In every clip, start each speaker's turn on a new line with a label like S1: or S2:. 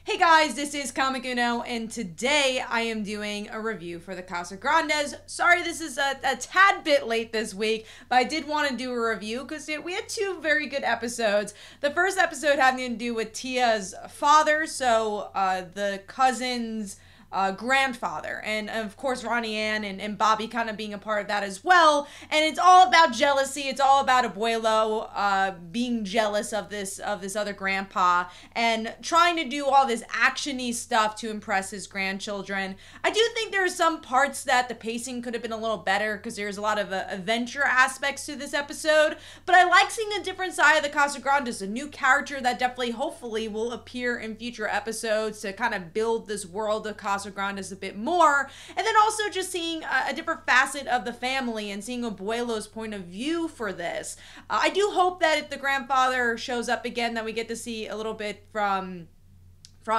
S1: Hey guys, this is Comic Uno, and today I am doing a review for the Casagrandes. Sorry this is a tad bit late this week, but I did want to do a review because we had two very good episodes. The first episode having to do with Tia's father, so the cousin's grandfather, and of course Ronnie Anne and Bobby kind of being a part of that as well. And it's all about jealousy. It's all about Abuelo being jealous of this other grandpa and trying to do all this actiony stuff to impress his grandchildren. I do think there are some parts that the pacing could have been a little better because there's a lot of adventure aspects to this episode, but I like seeing a different side of the Casagrandes, a new character that definitely hopefully will appear in future episodes to kind of build this world of Casagrandes a bit more, and then also just seeing a different facet of the family and seeing Abuelo's point of view for this. I do hope that if the grandfather shows up again that we get to see a little bit from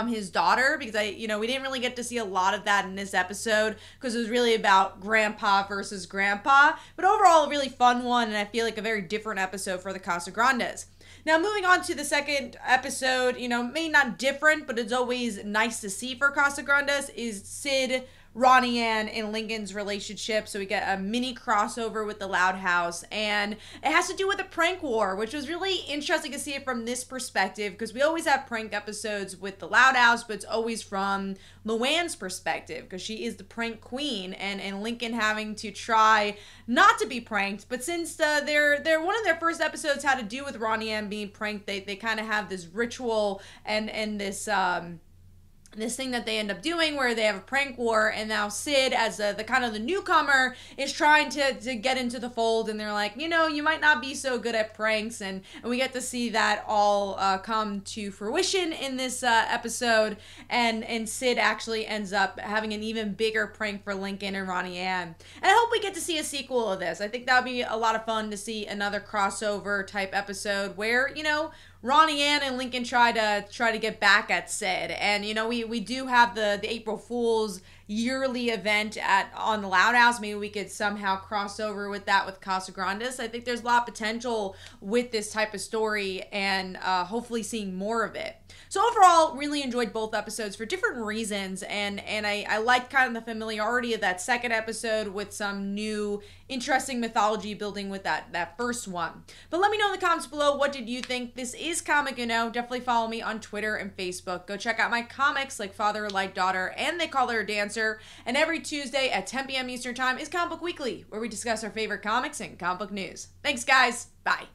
S1: his daughter, because we didn't really get to see a lot of that in this episode because it was really about grandpa versus grandpa, but overall a really fun one, and I feel like a very different episode for the Casagrandes. Now, moving on to the second episode, maybe not different, but it's always nice to see for Casagrandes, is Sid, Ronnie Anne, and Lincoln's relationship. So we get a mini crossover with the Loud House, and it has to do with a prank war, which was really interesting to see it from this perspective, because we always have prank episodes with the Loud House, but it's always from Luann's perspective, because she is the prank queen, and Lincoln having to try not to be pranked. But since they're one of their first episodes had to do with Ronnie Anne being pranked, they kind of have this ritual and this thing that they end up doing where they have a prank war, and now Sid, as the kind of the newcomer, is trying to get into the fold, and they're like, you might not be so good at pranks, and we get to see that all come to fruition in this episode, and Sid actually ends up having an even bigger prank for Lincoln and Ronnie Anne. And I hope we get to see a sequel of this. I think that would be a lot of fun to see another crossover type episode where, Ronnie Anne and Lincoln try to get back at Sid, and we do have the April Fool's yearly event on the Loud House. Maybe we could somehow cross over with that with Casagrandes. I think there's a lot of potential with this type of story, and hopefully seeing more of it. So overall, really enjoyed both episodes for different reasons, and I liked kind of the familiarity of that second episode with some new interesting mythology building with that first one. But let me know in the comments below, what did you think? This is Comic Uno. Definitely follow me on Twitter and Facebook. Go check out my comics like Father Like Daughter and They Call Her a Dancer. And every Tuesday at 10 p.m. Eastern Time is Comic Book Weekly, where we discuss our favorite comics and comic book news. Thanks, guys. Bye.